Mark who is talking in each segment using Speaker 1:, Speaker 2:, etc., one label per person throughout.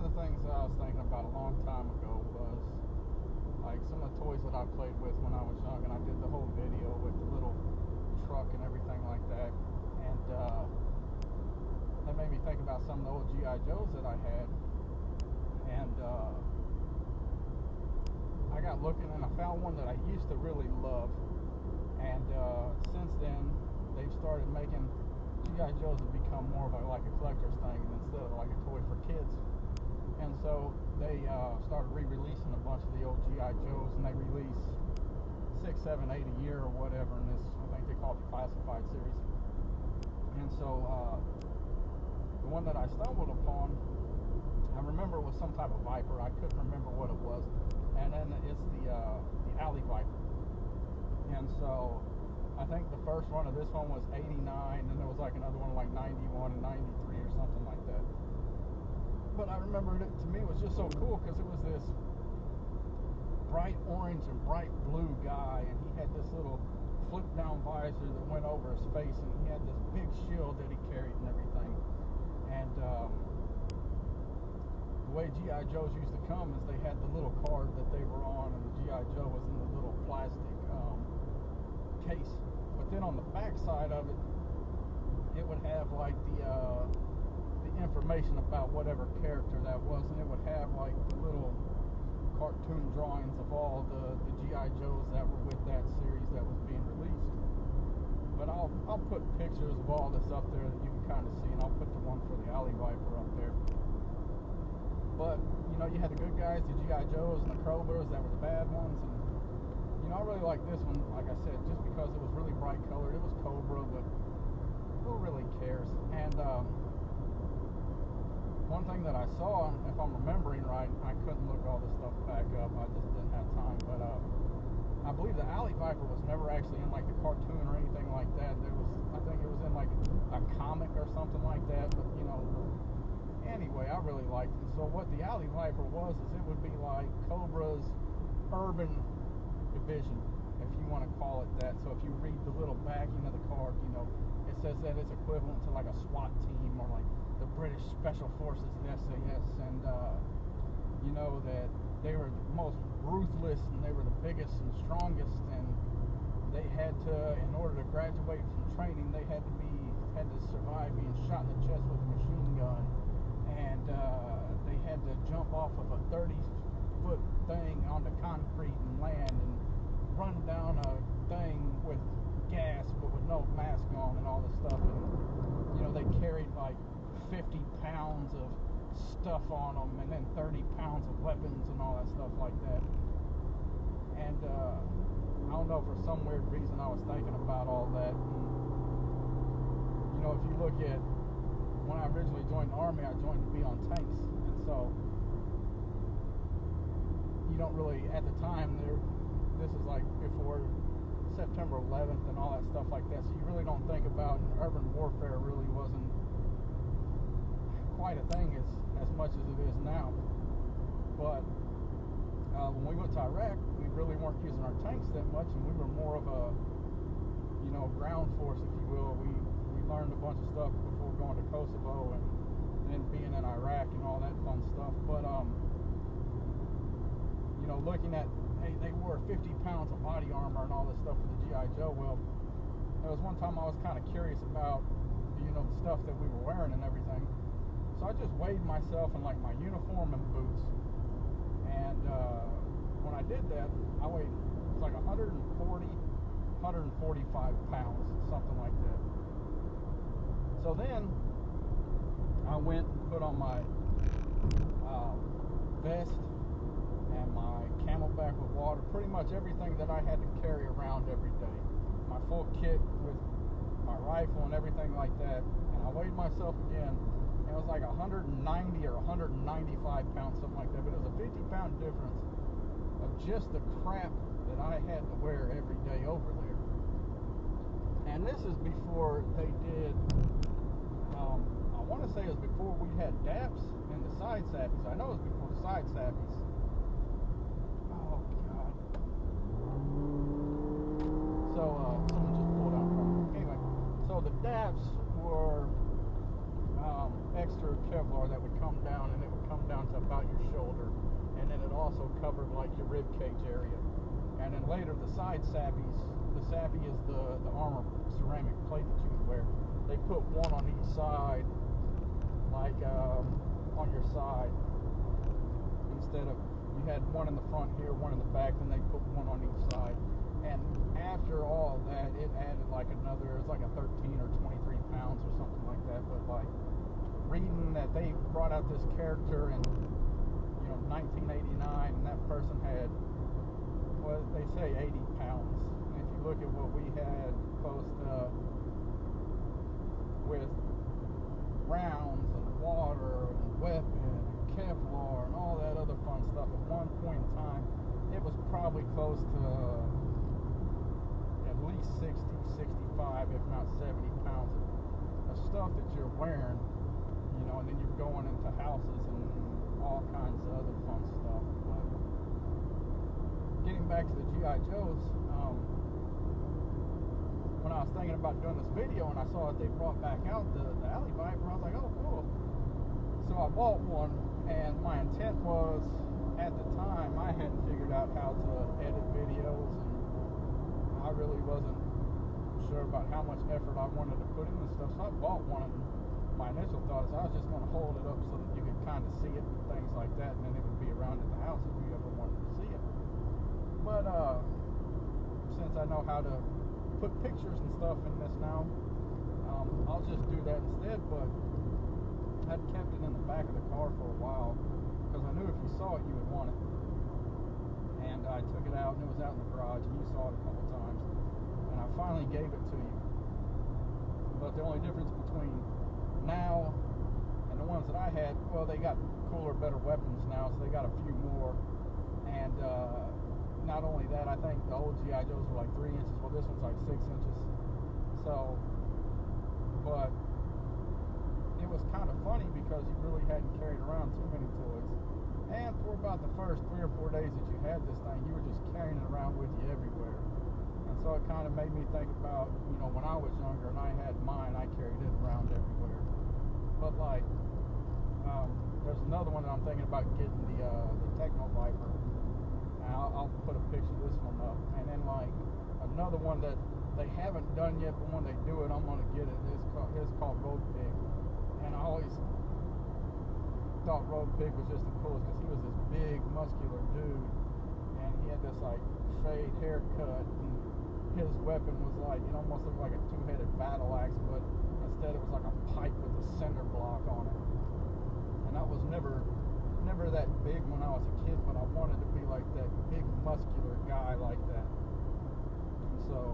Speaker 1: of the things that I was thinking about a long time ago was like some of the toys that I played with when I was young, and I did the whole video with the little truck and everything like that, and that made me think about some of the old G.I. Joes that I had, and I got looking and I found one that I used to really love, and since then they've started making G.I. Joes have become more of like a collector's thing instead of like a toy for kids. And so they started re-releasing a bunch of the old G.I. Joes, and they release 6, 7, 8 a year or whatever in this, I think they call it the Classified series. And so the one that I stumbled upon, I remember it was some type of Viper. I couldn't remember what it was. And then it's the Alley Viper. And so I think the first run of this one was 89, and there was like another one like 91 and 93 or something like that. But I remember it, to me, it was just so cool because it was this bright orange and bright blue guy, and he had this little flip down visor that went over his face, and he had this big shield that he carried and everything. And the way G.I. Joes used to come is they had the little card that they were on, and the G.I. Joe was in the little plastic case. But then on the back side of it, it would have like the information about whatever character that was, and it would have like the little cartoon drawings of all the G.I. Joes that were with that series that was being released. But I'll put pictures of all this up there that you can kind of see, and I'll put the one for the Alley Viper up there. But you know, you had the good guys, the G.I. Joes and the Cobras that were the bad ones, and you know, I really like this one, like I said, just because it was really bright colored. It was Cobra, but who really cares? And one thing that I saw, if I'm remembering right, I couldn't look all this stuff back up, I just didn't have time, but I believe the Alley Viper was never actually in like the cartoon or anything like that. There was, I think it was in like a comic or something like that, but you know, anyway, I really liked it. So what the Alley Viper was is it would be like Cobra's urban division, if you want to call it that. So if you read the little backing of the card, you know, it says that it's equivalent to like a SWAT team or like the British Special Forces, the SAS, and you know that they were the most ruthless and they were the biggest and strongest, and they had to, in order to graduate from training, they had to survive being shot in the chest with a machine gun, and they had to jump off of a 30-foot thing onto concrete and land and run down a thing with gas but with no mask on and all this stuff. And you know, they carried like 50 pounds of stuff on them, and then 30 pounds of weapons and all that stuff like that. And I don't know, for some weird reason I was thinking about all that. And, you know, if you look at when I originally joined the Army, I joined to be on tanks, and so you don't really, at the time, this is like before September 11th and all that stuff like that, so you really don't think about, and urban warfare really wasn't quite a thing as much as it is now. But when we went to Iraq, we really weren't using our tanks that much, and we were more of a, you know, ground force, if you will. We learned a bunch of stuff before going to Kosovo and then being in Iraq and all that fun stuff. But you know, looking at, hey, they wore 50 pounds of body armor and all this stuff for the G.I. Joe. Well, there was one time I was kind of curious about, you know, the stuff that we were wearing and everything. So I just weighed myself in like my uniform and boots. And when I did that, I weighed, it was like 140, 145 pounds, something like that. So then I went and put on my vest and my Camelback with water, pretty much everything that I had to carry around every day. My full kit with my rifle and everything like that. And I weighed myself again. It was like 190 or 195 pounds, something like that. But it was a 50-pound difference of just the crap that I had to wear every day over there. And this is before they did, I want to say it was before we had DAPs and the side sappies. I know it was before the side sappies. Oh, God. So, someone just pulled out from me. Anyway, so the DAPs were extra Kevlar that would come down, and it would come down to about your shoulder, and then it also covered like your rib cage area. And then later the side sappies, the sappy is the armor ceramic plate that you would wear. They put one on each side, like on your side, instead of, you had one in the front here, one in the back, then they put one on each side. And after all of that, it added like another, it's like a 13 or 23 pounds or something like that. But like reading that they brought out this character in 1989, and that person had, well, they say 80 pounds. And if you look at what we had post with rounds and water and weapon and Kevlar and all that other fun stuff, at one point in time, it was probably close to at least 60, 65, if not 70 pounds of stuff that you're wearing, and then you're going into houses and all kinds of other fun stuff. But getting back to the G.I. Joes, when I was thinking about doing this video and I saw that they brought back out the Alley Viper, I was like, oh, cool. So I bought one, and my intent was, at the time, I hadn't figured out how to edit videos, and I really wasn't sure about how much effort I wanted to put in this stuff. So I bought one, and my initial thought is I was just going to hold it up so that you could kind of see it and things like that, and then it would be around at the house if you ever wanted to see it. But since I know how to put pictures and stuff in this now, I'll just do that instead. But I'd kept it in the back of the car for a while because I knew if you saw it you would want it. And I took it out, and it was out in the garage, and you saw it a couple times, and I finally gave it to you. But the only difference between now and the ones that I had, well, they got cooler, better weapons now, so they got a few more. And not only that, I think the old G.I. Joes were like 3 inches. Well, this one's like 6 inches. So, but it was kind of funny because you really hadn't carried around too many toys. And for about the first 3 or 4 days that you had this thing, you were just carrying it around with you everywhere. And so it kind of made me think about, when I was younger and I had mine, I carried it around everywhere. But like, there's another one that I'm thinking about getting, the Techno Viper. I'll put a picture of this one up. And then like another one that they haven't done yet, but when they do it, I'm gonna get it. It's called Road Pig. And I always thought Road Pig was just the coolest because he was this big, muscular dude, and he had this like fade haircut, and his weapon was like, it almost looked like a two-headed battle axe, but instead it was like a pipe with a cinder block on it. And I was never that big when I was a kid, but I wanted to be like that big muscular guy like that. And so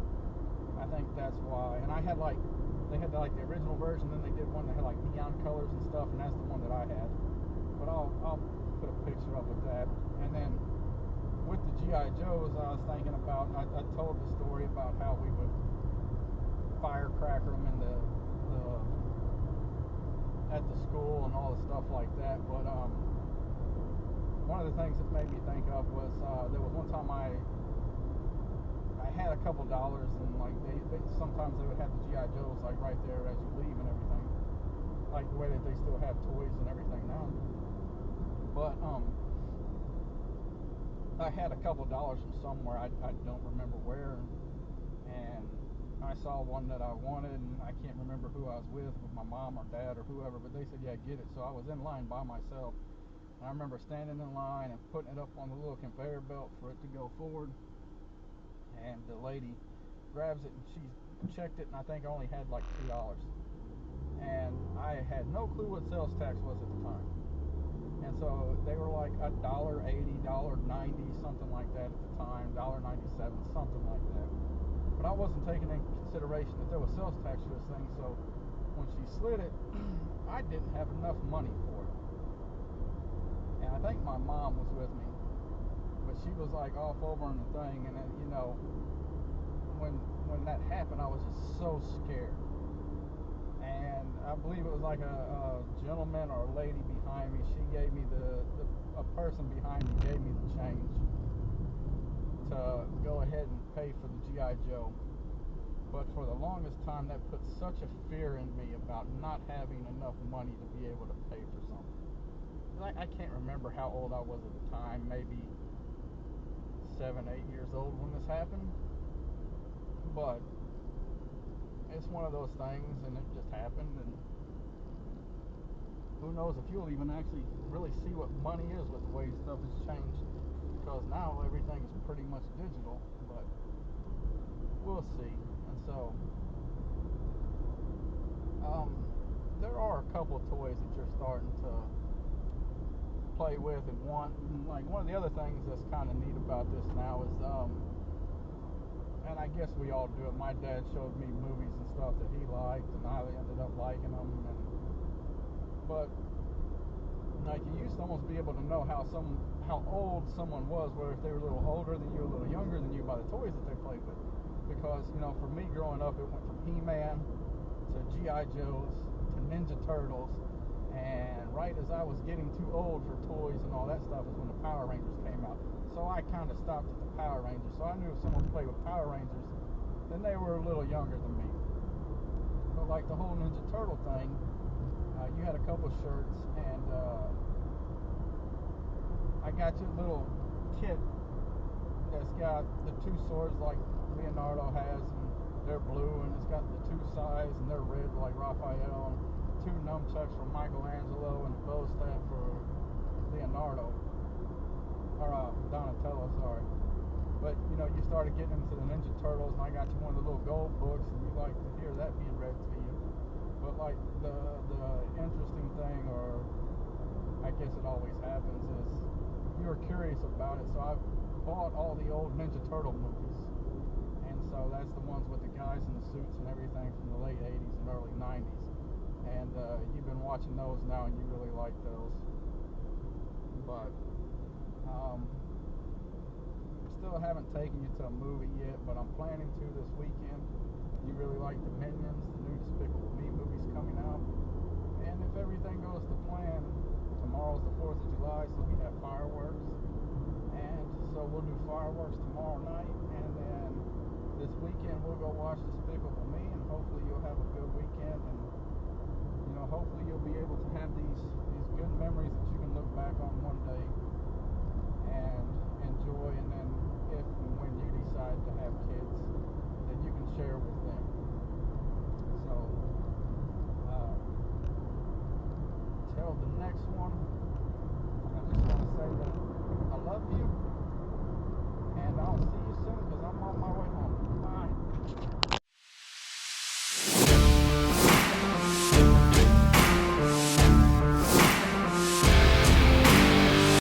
Speaker 1: I think that's why. And I had like, they had like the original version, then they did one that had like neon colors and stuff, and that's the one that I had. But I'll put a picture up with that. And then with the G.I. Joes, I was thinking about, I told the story about how we would firecracker them in at the school and all the stuff like that. But one of the things that made me think of was there was one time I had a couple dollars, and like they sometimes they would have the G.I. Joes like right there as you leave and everything, like the way that they still have toys and everything now. But I had a couple dollars from somewhere, I don't remember where, and I saw one that I wanted, and I can't remember who I was with my mom or dad or whoever, but they said, yeah, get it. So I was in line by myself, and I remember standing in line and putting it up on the little conveyor belt for it to go forward, and the lady grabs it, and she checked it, and I think I only had like $2, and I had no clue what sales tax was at the time. And so they were like $1.80, $1.90, something like that at the time, $1.97, something like that. But I wasn't taking into consideration that there was sales tax for this thing, so when she slid it, I didn't have enough money for it. And I think my mom was with me, but she was like off over on the thing, and then, when that happened, I was just so scared. And I believe it was like a gentleman or a lady behind me. She gave me a person behind me gave me the change to go ahead and pay for the G.I. Joe. But for the longest time, that put such a fear in me about not having enough money to be able to pay for something. I can't remember how old I was at the time, maybe 7, 8 years old when this happened. But it's one of those things, and it just happened, and who knows if you'll even actually really see what money is with the way stuff has changed, because now everything is pretty much digital, but we'll see. And so there are a couple of toys that you're starting to play with and want. And like, one of the other things that's kind of neat about this now is and I guess we all do it, my dad showed me movies and stuff that he liked, and I ended up liking them, but like, you used to almost be able to know how old someone was, whether if they were a little older than you, a little younger than you, by the toys that they played with. Because, for me growing up, it went from He-Man to G.I. Joes to Ninja Turtles, and right as I was getting too old for toys and all that stuff is when the Power Rangers came out. So I kind of stopped at the Power Rangers. So I knew if someone played with Power Rangers, then they were a little younger than me. But like the whole Ninja Turtle thing, you had a couple shirts, and I got you a little kit that's got the two swords like Leonardo has, and they're blue, and it's got the two sides, and they're red like Raphael, and two nunchucks for Michelangelo, and a bow staff for Leonardo, or Donatello, sorry. But you started getting into the Ninja Turtles, and I got you one of the little gold books, and you like to hear that being read to you. But like the interesting thing, or I guess it always happens, is you were curious about it. So I've bought all the old Ninja Turtle movies, and so that's the ones with the guys in the suits and everything from the late 80s and early 90s. And you've been watching those now, and you really like those. But still haven't taken you to a movie yet, but I'm planning to this weekend. You really like the Minions, the new Despicable Me movie's coming out. And if everything goes to plan, tomorrow's the 4th of July, so we have fireworks. And so we'll do fireworks tomorrow night, and then this weekend we'll go watch Despicable Me, and hopefully you'll have a good weekend, and hopefully you'll be able to have these good memories that you can look back on one day and enjoy, and then if and when you decide to have kids, then you can share with them. So till the next one, I just want to say that I love you.